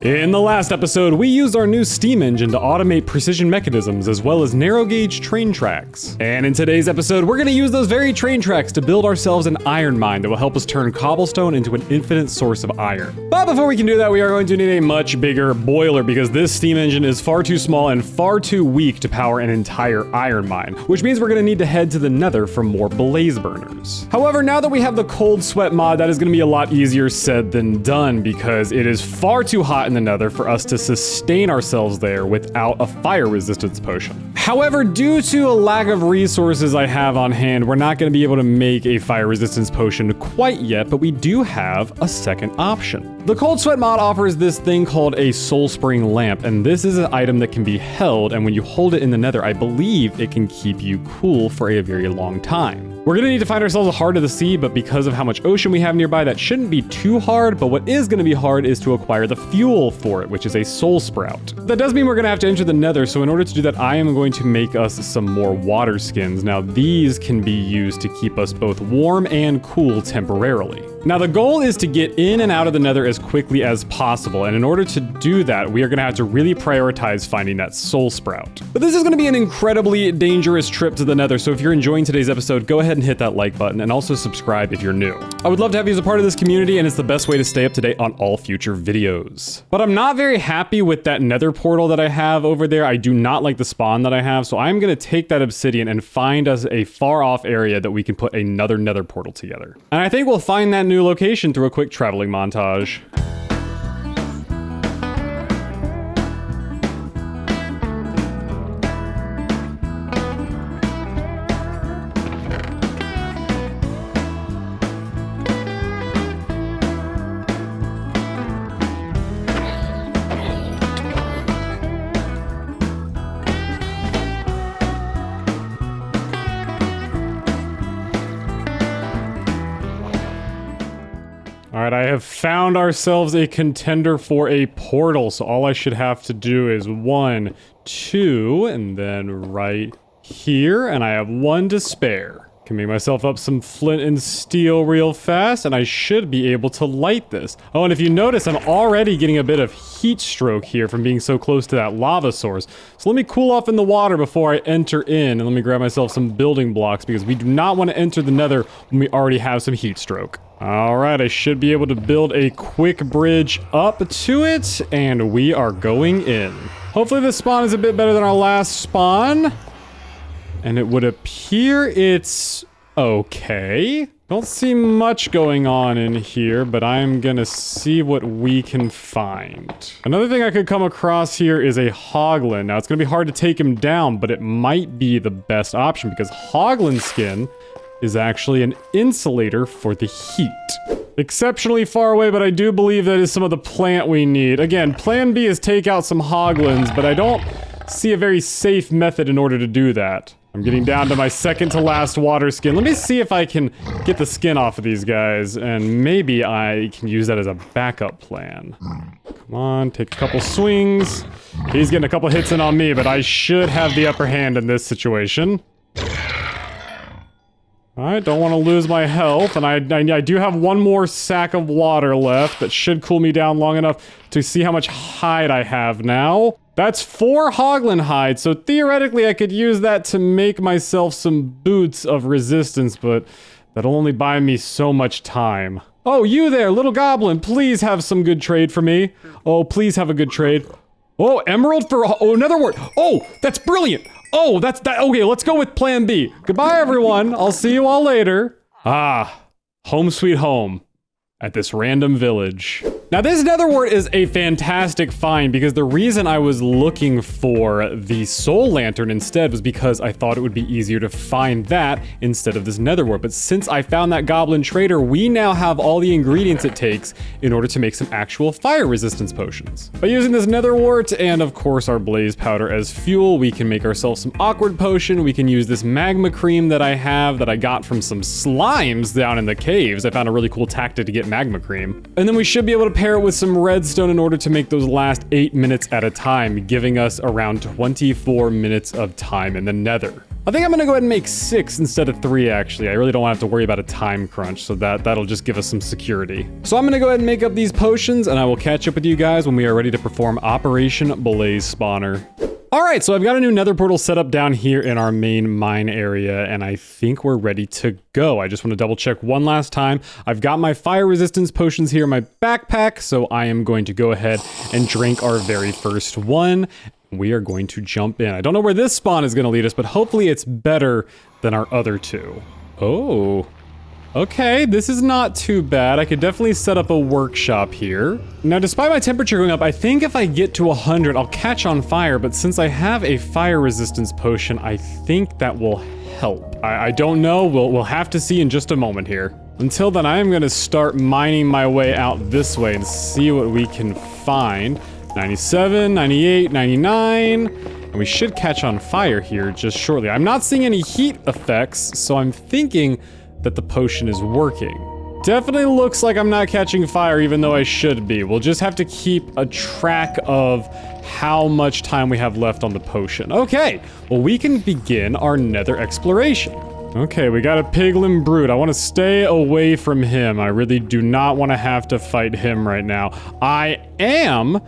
In the last episode, we used our new steam engine to automate precision mechanisms as well as narrow gauge train tracks. And in today's episode, we're going to use those very train tracks to build ourselves an iron mine that will help us turn cobblestone into an infinite source of iron. But before we can do that, we are going to need a much bigger boiler because this steam engine is far too small and far too weak to power an entire iron mine, which means we're going to need to head to the nether for more blaze burners. However, now that we have the cold sweat mod, that is going to be a lot easier said than done because it is far too hot in the nether for us to sustain ourselves there without a fire resistance potion. However, due to a lack of resources I have on hand, we're not going to be able to make a fire resistance potion quite yet, but we do have a second option. The cold sweat mod offers this thing called a soul spring lamp, and this is an item that can be held, and when you hold it in the nether, I believe it can keep you cool for a very long time. We're gonna need to find ourselves a heart of the sea, but because of how much ocean we have nearby, that shouldn't be too hard, but what is gonna be hard is to acquire the fuel for it, which is a soul sprout. That does mean we're gonna have to enter the nether, so in order to do that, I am going to make us some more water skins. Now, these can be used to keep us both warm and cool temporarily. Now, the goal is to get in and out of the nether as quickly as possible, and in order to do that, we are gonna have to really prioritize finding that soul sprout. But this is gonna be an incredibly dangerous trip to the nether, so if you're enjoying today's episode, go ahead and hit that like button and also subscribe if you're new. I would love to have you as a part of this community, and it's the best way to stay up to date on all future videos. But I'm not very happy with that nether portal that I have over there. I do not like the spawn that I have, so I'm gonna take that obsidian and find us a far off area that we can put another nether portal together. And I think we'll find that new location through a quick traveling montage. Alright, I have found ourselves a contender for a portal, so all I should have to do is 1, 2, and then right here, and I have 1 to spare. Can make myself up some flint and steel real fast, and I should be able to light this. Oh, and if you notice, I'm already getting a bit of heat stroke here from being so close to that lava source. So let me cool off in the water before I enter in, and let me grab myself some building blocks because we do not want to enter the nether when we already have some heat stroke. Alright, I should be able to build a quick bridge up to it, and we are going in. Hopefully this spawn is a bit better than our last spawn. And it would appear it's okay. Don't see much going on in here, but I'm gonna see what we can find. Another thing I could come across here is a hoglin. Now, it's gonna be hard to take him down, but it might be the best option because hoglin skin is actually an insulator for the heat. Exceptionally far away, but I do believe that is some of the plant we need. Again, plan B is take out some hoglins, but I don't see a very safe method in order to do that. I'm getting down to my second to last water skin. Let me see if I can get the skin off of these guys, and maybe I can use that as a backup plan. Come on, take a couple swings. He's getting a couple hits in on me, but I should have the upper hand in this situation. Alright, don't want to lose my health, and I do have 1 more sack of water left that should cool me down long enough to see how much hide I have now. That's 4 hoglin hide, so theoretically I could use that to make myself some boots of resistance, but that'll only buy me so much time. Oh, you there, little goblin, please have some good trade for me. Oh, please have a good trade. Oh, emerald for, oh, another word. Oh, that's brilliant. Oh, that's that. Okay, let's go with plan B. Goodbye, everyone. I'll see you all later. Ah, home sweet home at this random village. Now, this nether wart is a fantastic find because the reason I was looking for the soul lantern instead was because I thought it would be easier to find that instead of this nether wart. But since I found that goblin trader, we now have all the ingredients it takes in order to make some actual fire resistance potions. By using this nether wart and of course our blaze powder as fuel, we can make ourselves some awkward potion. We can use this magma cream that I have that I got from some slimes down in the caves. I found a really cool tactic to get magma cream. And then we should be able to pair it with some redstone in order to make those last 8 minutes at a time, giving us around 24 minutes of time in the nether. I think I'm gonna go ahead and make 6 instead of 3, actually. I really don't have to worry about a time crunch, so that'll just give us some security. So I'm gonna go ahead and make up these potions, and I will catch up with you guys when we are ready to perform Operation Blaze Spawner. All right, so I've got a new nether portal set up down here in our main mine area, and I think we're ready to go. I just want to double check one last time. I've got my fire resistance potions here in my backpack, so I am going to go ahead and drink our very first one. We are going to jump in. I don't know where this spawn is going to lead us, but hopefully it's better than our other two. Oh. Okay, this is not too bad. I could definitely set up a workshop here. Now, despite my temperature going up, I think if I get to 100, I'll catch on fire, but since I have a fire resistance potion, I think that will help. I don't know. We'll have to see in just a moment here. Until then, I am going to start mining my way out this way and see what we can find. 97, 98, 99, and we should catch on fire here just shortly. I'm not seeing any heat effects, so I'm thinking that the potion is working. Definitely looks like I'm not catching fire, even though I should be. We'll just have to keep a track of how much time we have left on the potion. Okay, well, we can begin our nether exploration. Okay, we got a piglin brute. I want to stay away from him. I really do not want to have to fight him right now. I am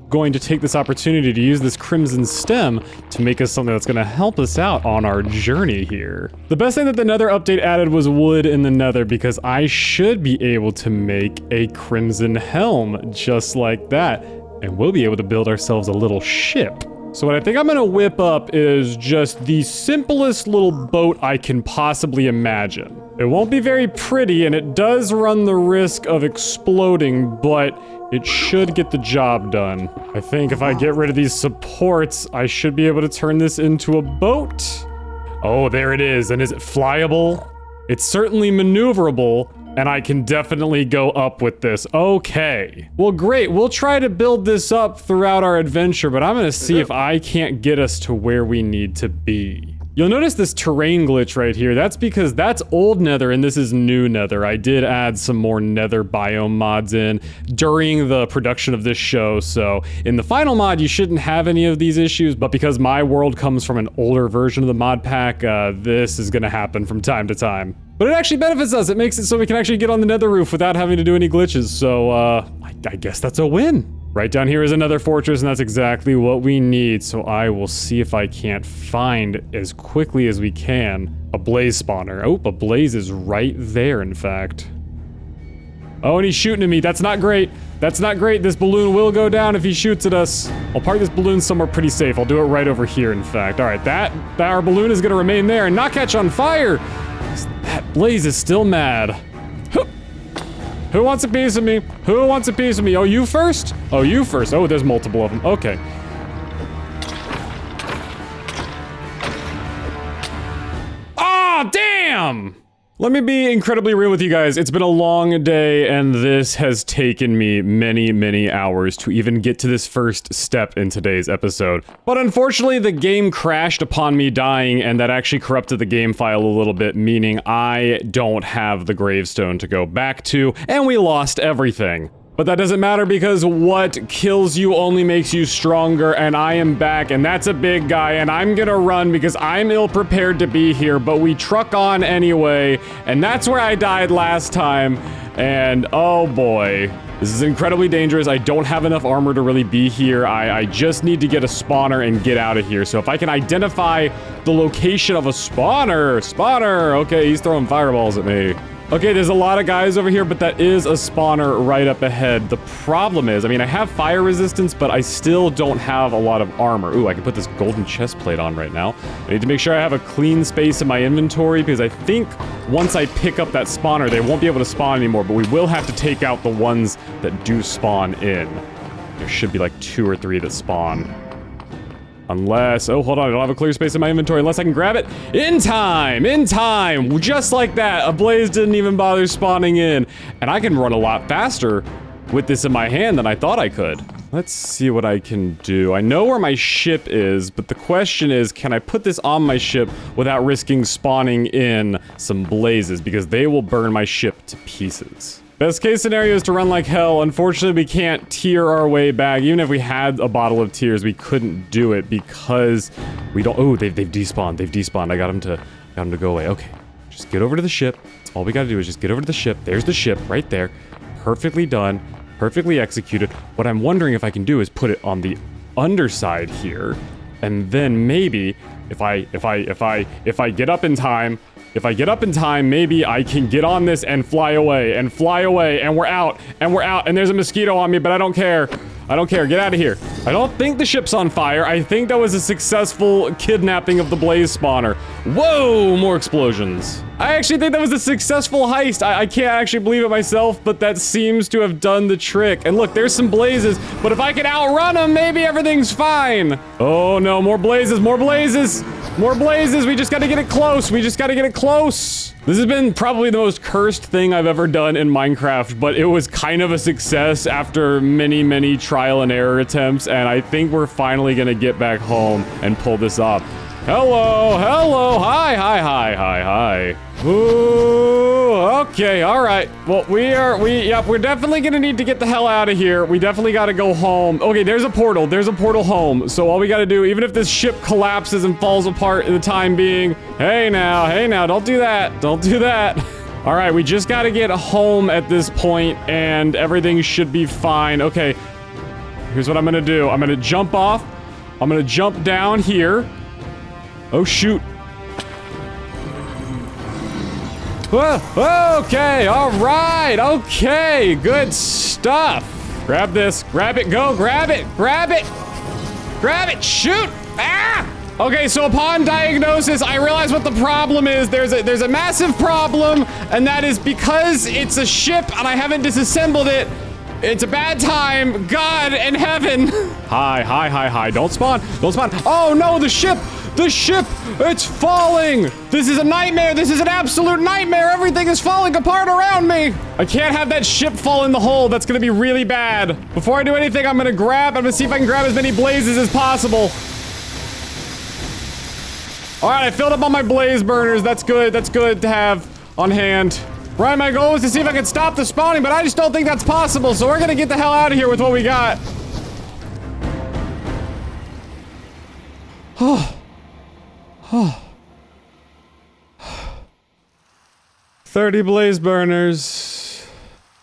going to take this opportunity to use this crimson stem to make us something that's going to help us out on our journey here. The best thing that the nether update added was wood in the nether, because I should be able to make a crimson helm just like that, and we'll be able to build ourselves a little ship. So what I think I'm gonna whip up is just the simplest little boat I can possibly imagine. It won't be very pretty, and it does run the risk of exploding, but it should get the job done. I think if I get rid of these supports, I should be able to turn this into a boat. Oh, there it is. And is it flyable? It's certainly maneuverable, and I can definitely go up with this. Okay. Well, great. We'll try to build this up throughout our adventure, but I'm gonna see if I can't get us to where we need to be. You'll notice this terrain glitch right here. That's because that's old nether and this is new nether. I did add some more nether biome mods in during the production of this show, so in the final mod you shouldn't have any of these issues, but because my world comes from an older version of the mod pack, this is gonna happen from time to time. But it actually benefits us. It makes it so we can actually get on the nether roof without having to do any glitches, so I guess that's a win. Right down here is another fortress, and that's exactly what we need, so I will see if I can't find, as quickly as we can, a blaze spawner. Oh, a blaze is right there, in fact. Oh, and he's shooting at me. That's not great. That's not great. This balloon will go down if he shoots at us. I'll park this balloon somewhere pretty safe. I'll do it right over here, in fact. All right, our balloon is going to remain there and not catch on fire. That blaze is still mad. Who wants a piece of me? Who wants a piece of me? Oh, you first? Oh, you first. Oh, there's multiple of them. Okay. Ah, damn! Let me be incredibly real with you guys. It's been a long day, and this has taken me many, many hours to even get to this first step in today's episode. But unfortunately, the game crashed upon me dying, and that actually corrupted the game file a little bit, meaning I don't have the gravestone to go back to, and we lost everything. But that doesn't matter, because what kills you only makes you stronger, and I am back, and that's a big guy, and I'm gonna run because I'm ill-prepared to be here, but we truck on anyway, and that's where I died last time, and oh boy. This is incredibly dangerous. I don't have enough armor to really be here. I just need to get a spawner and get out of here. So if I can identify the location of a spawner. Okay, he's throwing fireballs at me. Okay, there's a lot of guys over here, but that is a spawner right up ahead. The problem is, I mean, I have fire resistance, but I still don't have a lot of armor. Ooh, I can put this golden chest plate on right now. I need to make sure I have a clean space in my inventory, because I think once I pick up that spawner, they won't be able to spawn anymore, but we will have to take out the ones that do spawn in. There should be like 2 or 3 that spawn. Unless, oh, hold on, I don't have a clear space in my inventory unless I can grab it. In time, just like that. A blaze didn't even bother spawning in. And I can run a lot faster with this in my hand than I thought I could. Let's see what I can do. I know where my ship is, but the question is, can I put this on my ship without risking spawning in some blazes? Because they will burn my ship to pieces. Best case scenario is to run like hell. Unfortunately, we can't tear our way back. Even if we had a bottle of tears, we couldn't do it because we don't... Oh, they've despawned. They've despawned. I got them to go away. Okay, just get over to the ship. That's all we gotta do is just get over to the ship. There's the ship right there. Perfectly done. Perfectly executed. What I'm wondering if I can do is put it on the underside here, and then maybe if I get up in time, maybe I can get on this and fly away, and we're out, and there's a mosquito on me, but I don't care. Get out of here. I don't think the ship's on fire. I think that was a successful kidnapping of the blaze spawner. Whoa, more explosions. I actually think that was a successful heist. I can't actually believe it myself, but that seems to have done the trick. And look, there's some blazes, but if I can outrun them, maybe everything's fine. Oh no, more blazes. We just gotta get it close. This has been probably the most cursed thing I've ever done in Minecraft, but it was kind of a success after many trial and error attempts, and I think we're finally gonna get back home and pull this off. Hello, hi. Ooh, okay, all right. Well, we're definitely gonna need to get the hell out of here. We definitely gotta go home. Okay, there's a portal home. So all we gotta do, even if this ship collapses and falls apart in the time being, hey now, don't do that. All right, we just gotta get home at this point and everything should be fine. Okay, here's what I'm gonna do. I'm gonna jump off. I'm gonna jump down here. Oh, shoot. Whoa, okay, all right, okay, good stuff. Grab this, grab it, go, grab it, shoot, ah! Okay, so upon diagnosis, I realize what the problem is. There's a massive problem, and that is because it's a ship and I haven't disassembled it. It's a bad time, God in heaven. Hi, don't spawn. Oh no, the ship, it's falling. This is a nightmare. This is an absolute nightmare. Everything is falling apart around me. I can't have that ship fall in the hole. That's gonna be really bad. Before I do anything, I'm gonna see if I can grab as many blazes as possible. All right, I filled up all my blaze burners. That's good to have on hand. Right, my goal is to see if I can stop the spawning, but I just don't think that's possible, so we're gonna get the hell out of here with what we got. 30 blaze burners.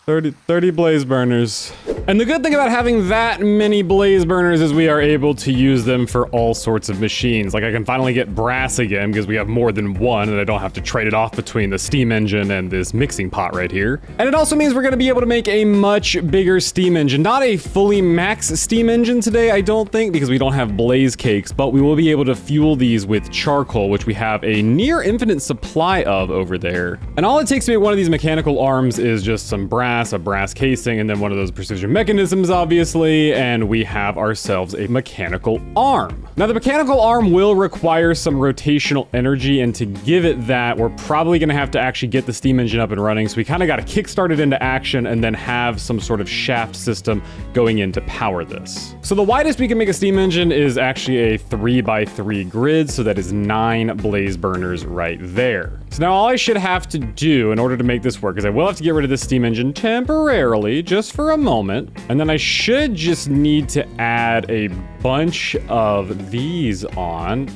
30 blaze burners. And the good thing about having that many blaze burners is we are able to use them for all sorts of machines. Like I can finally get brass again because we have more than one and I don't have to trade it off between the steam engine and this mixing pot right here. And it also means we're gonna be able to make a much bigger steam engine. Not a fully max steam engine today, I don't think, because we don't have blaze cakes, but we will be able to fuel these with charcoal, which we have a near infinite supply of over there. And all it takes to make one of these mechanical arms is just some brass, a brass casing, and then one of those precision mechanisms, obviously, and we have ourselves a mechanical arm. Now, the mechanical arm will require some rotational energy, and to give it that, we're probably gonna have to actually get the steam engine up and running, so we kinda gotta kickstart it into action and then have some sort of shaft system going in to power this. So the widest we can make a steam engine is actually a 3x3 grid, so that is 9 blaze burners right there. So now all I should have to do in order to make this work is I will have to get rid of this steam engine temporarily, just for a moment, and then I should just need to add a bunch of these on,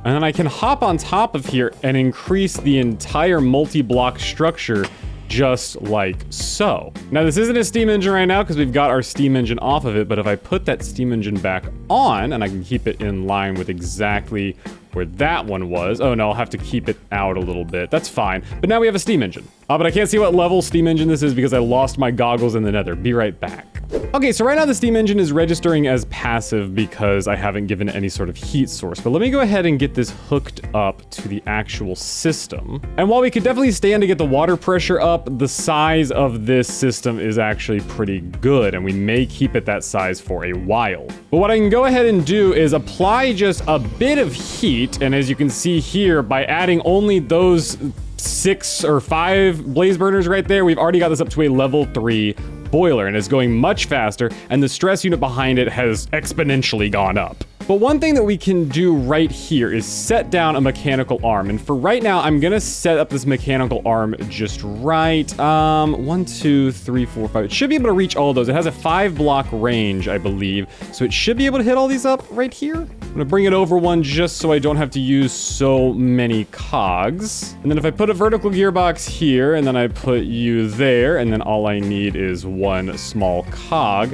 and then I can hop on top of here and increase the entire multi-block structure just like so. Now this isn't a steam engine right now because we've got our steam engine off of it, but if I put that steam engine back on and I can keep it in line with exactly where that one was. Oh no, I'll have to keep it out a little bit. That's fine. But now we have a steam engine. But I can't see what level steam engine this is because I lost my goggles in the nether. Be right back. Okay, so right now the steam engine is registering as passive because I haven't given it any sort of heat source. But let me go ahead and get this hooked up to the actual system. And while we could definitely stand to get the water pressure up, the size of this system is actually pretty good, and we may keep it that size for a while. But what I can go ahead and do is apply just a bit of heat, and as you can see here, by adding only those 6 or 5 blaze burners right there, we've already got this up to a level 3 boiler, and it's going much faster, and the stress unit behind it has exponentially gone up. But But one thing that we can do right here is set down a mechanical arm. And for right now, I'm gonna set up this mechanical arm just right. 1, 2, 3, 4, 5. It should be able to reach all of those. It has a 5-block range, I believe. So it should be able to hit all these up right here. I'm gonna bring it over one just so I don't have to use so many cogs. And then if I put a vertical gearbox here, and then I put you there, and then all I need is one small cog,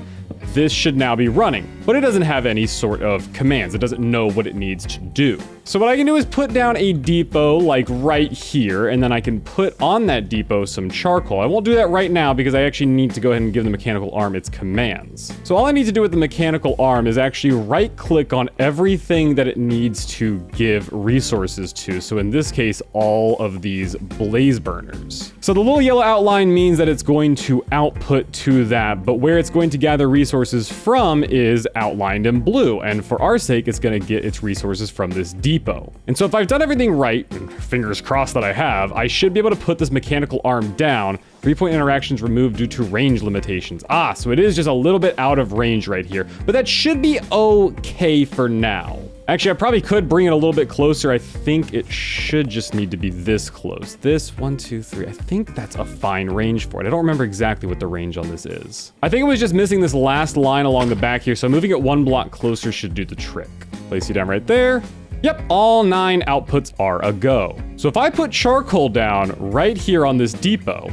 this should now be running, but it doesn't have any sort of commands. It doesn't know what it needs to do. So what I can do is put down a depot like right here, and then I can put on that depot some charcoal. I won't do that right now because I actually need to go ahead and give the mechanical arm its commands. So all I need to do with the mechanical arm is actually right click on everything that it needs to give resources to. So in this case, all of these blaze burners. So the little yellow outline means that it's going to output to that, but where it's going to gather resources from is outlined in blue. And for our sake, it's going to get its resources from this depot. And so if I've done everything right, and fingers crossed that I have, I should be able to put this mechanical arm down. 3-point interactions removed due to range limitations. So it is just a little bit out of range right here, but that should be okay for now. Actually, I probably could bring it a little bit closer. I think it should just need to be this close. This, 1, 2, 3. I think that's a fine range for it. I don't remember exactly what the range on this is. I think it was just missing this last line along the back here, so moving it 1 block closer should do the trick. Place you down right there. Yep, all 9 outputs are a go. So if I put charcoal down right here on this depot,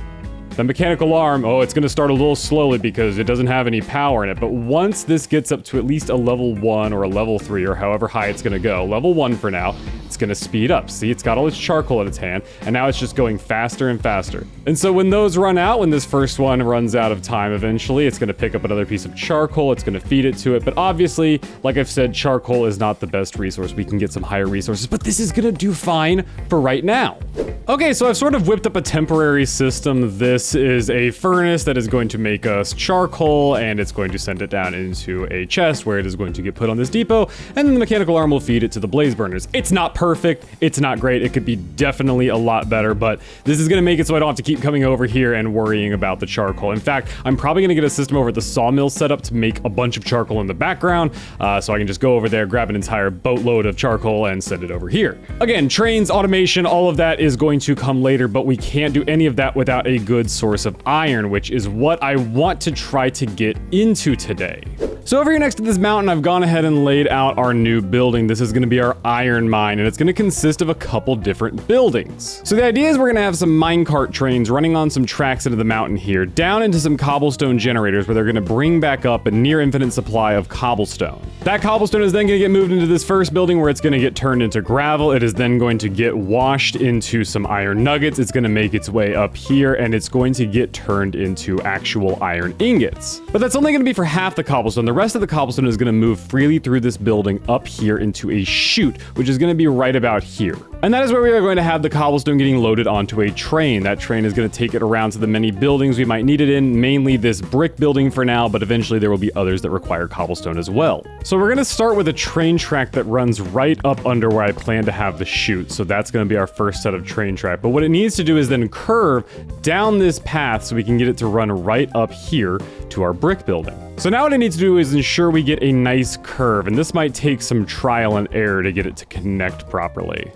the mechanical arm, it's gonna start a little slowly because it doesn't have any power in it, but once this gets up to at least a level 1 or a level 3 or however high it's gonna go, level 1 for now, it's gonna speed up. See, it's got all its charcoal in its hand, and now it's just going faster and faster. And so when those run out, when this first one runs out of time eventually, it's gonna pick up another piece of charcoal, it's gonna feed it to it, but obviously, like I've said, charcoal is not the best resource. We can get some higher resources, but this is gonna do fine for right now. Okay, so I've sort of whipped up a temporary system. This is a furnace that is going to make us charcoal, and it's going to send it down into a chest where it is going to get put on this depot, and then the mechanical arm will feed it to the blaze burners. It's not perfect, it's not great, it could be definitely a lot better, but this is gonna make it so I don't have to keep coming over here and worrying about the charcoal. In fact, I'm probably gonna get a system over at the sawmill set up to make a bunch of charcoal in the background, so I can just go over there, grab an entire boatload of charcoal, and send it over here. Again, trains, automation, all of that is going to come later, but we can't do any of that without a good source of iron, which is what I want to try to get into today. So over here next to this mountain, I've gone ahead and laid out our new building. This is going to be our iron mine, and it's going to consist of a couple different buildings. So the idea is we're going to have some minecart trains running on some tracks into the mountain here, down into some cobblestone generators where they're going to bring back up a near infinite supply of cobblestone. That cobblestone is then going to get moved into this first building where it's going to get turned into gravel. It is then going to get washed into some iron nuggets. It's going to make its way up here, and it's going to get turned into actual iron ingots. But that's only going to be for half the cobblestone. The rest of the cobblestone is going to move freely through this building up here into a chute, which is going to be right about here. And that is where we are going to have the cobblestone getting loaded onto a train. That train is going to take it around to the many buildings we might need it in, mainly this brick building for now, but eventually there will be others that require cobblestone as well. So we're going to start with a train track that runs right up under where I plan to have the chute. So that's going to be our first set of train track. But what it needs to do is then curve down this path so we can get it to run right up here to our brick building. So now what I need to do is ensure we get a nice curve, and this might take some trial and error to get it to connect properly.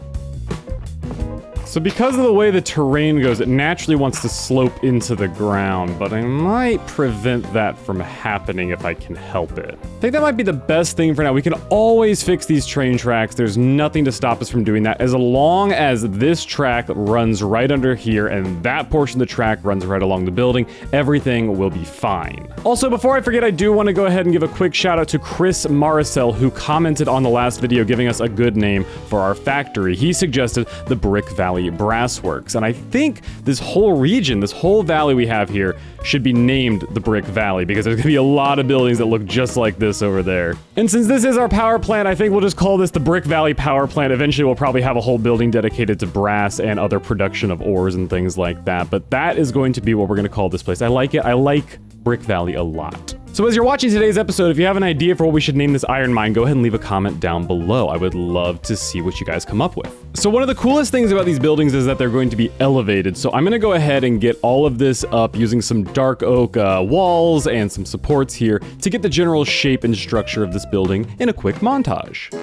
So because of the way the terrain goes, it naturally wants to slope into the ground, but I might prevent that from happening if I can help it. I think that might be the best thing for now. We can always fix these train tracks. There's nothing to stop us from doing that as long as this track runs right under here and that portion of the track runs right along the building. Everything will be fine. Also, before I forget, I do want to go ahead and give a quick shout out to Chris Maricel, who commented on the last video giving us a good name for our factory. He suggested the Brick Valley Brassworks, and I think this whole region, this whole valley we have here, should be named the Brick Valley because there's gonna be a lot of buildings that look just like this over there. And since this is our power plant, I think we'll just call this the Brick Valley Power Plant. Eventually we'll probably have a whole building dedicated to brass and other production of ores and things like that, but that is going to be what we're gonna call this place. I like it. I like Brick Valley a lot. So as you're watching today's episode, if you have an idea for what we should name this iron mine, go ahead and leave a comment down below. I would love to see what you guys come up with. So one of the coolest things about these buildings is that they're going to be elevated. So I'm gonna go ahead and get all of this up using some dark oak walls and some supports here to get the general shape and structure of this building in a quick montage.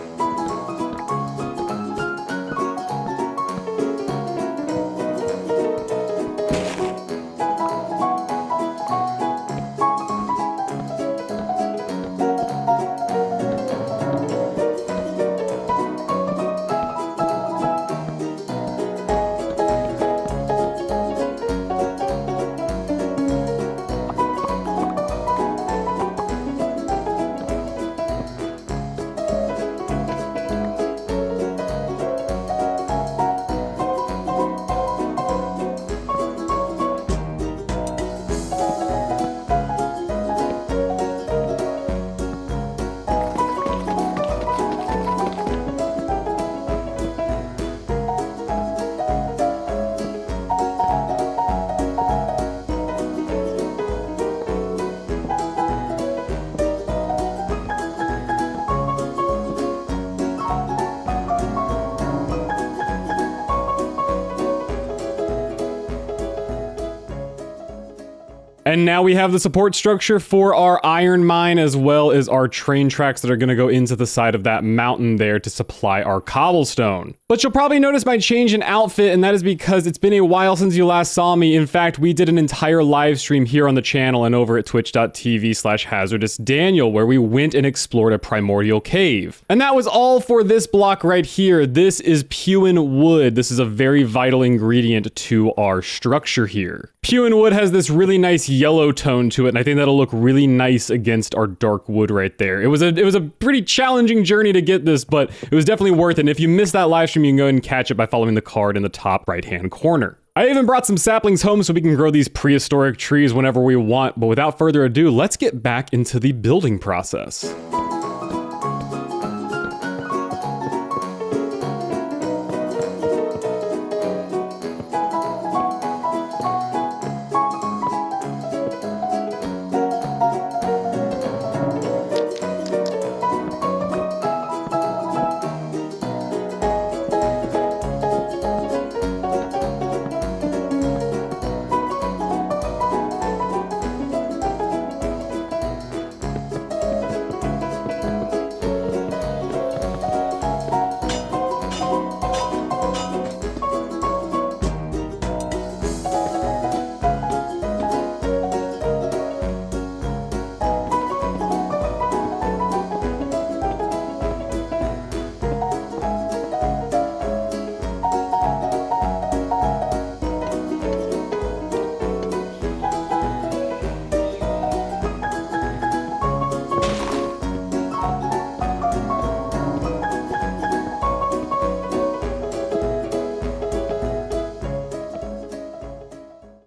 And now we have the support structure for our iron mine, as well as our train tracks that are going to go into the side of that mountain there to supply our cobblestone. But you'll probably notice my change in outfit, and that is because it's been a while since you last saw me. In fact, we did an entire live stream here on the channel and over at twitch.tv/HazardousDaniel, where we went and explored a primordial cave. And that was all for this block right here. This is Pewin wood. This is a very vital ingredient to our structure here. Pewin wood has this really nice yellow tone to it, and I think that'll look really nice against our dark wood right there. It was a pretty challenging journey to get this, but it was definitely worth it. And if you missed that live stream, you can go ahead and catch it by following the card in the top right-hand corner. I even brought some saplings home so we can grow these prehistoric trees whenever we want, but without further ado, let's get back into the building process.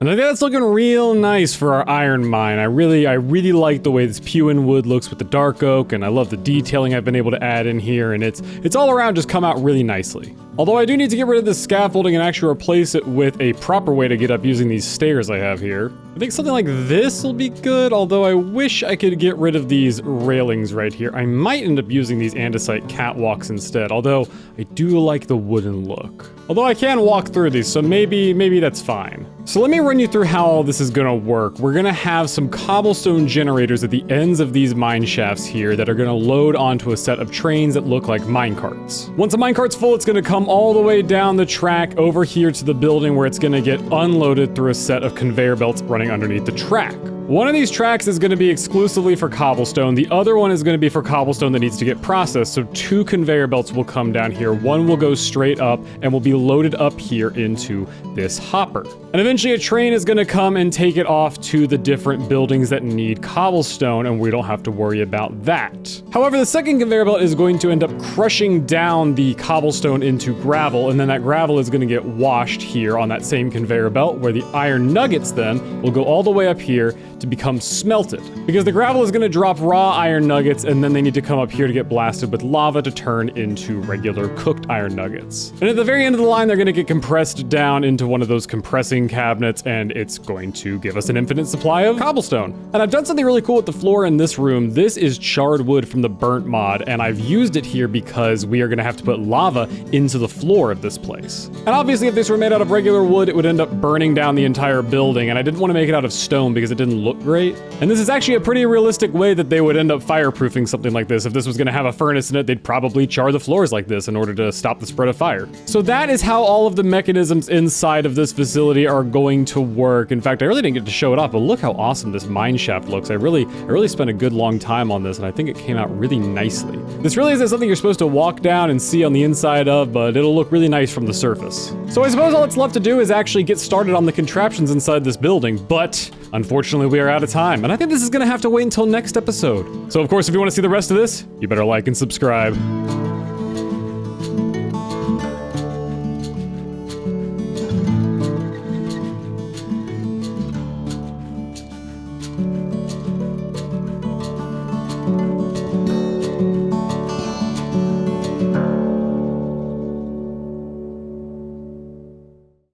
And I think that's looking real nice for our iron mine. I really like the way this Pewin wood looks with the dark oak, and I love the detailing I've been able to add in here, and it's all around just come out really nicely. Although I do need to get rid of this scaffolding and actually replace it with a proper way to get up using these stairs I have here. I think something like this will be good, although I wish I could get rid of these railings right here. I might end up using these andesite catwalks instead, although I do like the wooden look. Although I can walk through these, so maybe that's fine. So let me run you through how all this is gonna work. We're gonna have some cobblestone generators at the ends of these mine shafts here that are gonna load onto a set of trains that look like minecarts. Once a minecart's full, it's gonna come all the way down the track over here to the building where it's gonna get unloaded through a set of conveyor belts running underneath the track. One of these tracks is going to be exclusively for cobblestone. The other one is going to be for cobblestone that needs to get processed. So 2 conveyor belts will come down here. One will go straight up and will be loaded up here into this hopper. And eventually a train is going to come and take it off to the different buildings that need cobblestone, and we don't have to worry about that. However, the second conveyor belt is going to end up crushing down the cobblestone into gravel, and then that gravel is going to get washed here on that same conveyor belt, where the iron nuggets then will go all the way up here to become smelted. Because the gravel is gonna drop raw iron nuggets, and then they need to come up here to get blasted with lava to turn into regular cooked iron nuggets. And at the very end of the line, they're gonna get compressed down into one of those compressing cabinets, and it's going to give us an infinite supply of cobblestone. And I've done something really cool with the floor in this room. This is charred wood from the burnt mod, and I've used it here because we are gonna have to put lava into the floor of this place. And obviously if this were made out of regular wood, it would end up burning down the entire building, and I didn't want to make it out of stone because it didn't look great. And this is actually a pretty realistic way that they would end up fireproofing something like this. If this was gonna have a furnace in it, they'd probably char the floors like this in order to stop the spread of fire. So that is how all of the mechanisms inside of this facility are going to work. In fact, I really didn't get to show it off, but look how awesome this mine shaft looks. I really spent a good long time on this, and I think it came out really nicely. This really isn't something you're supposed to walk down and see on the inside of, but it'll look really nice from the surface. So I suppose all that's left to do is actually get started on the contraptions inside this building, but unfortunately we are out of time, and I think this is gonna have to wait until next episode. So of course, if you wanna see the rest of this, you better like and subscribe.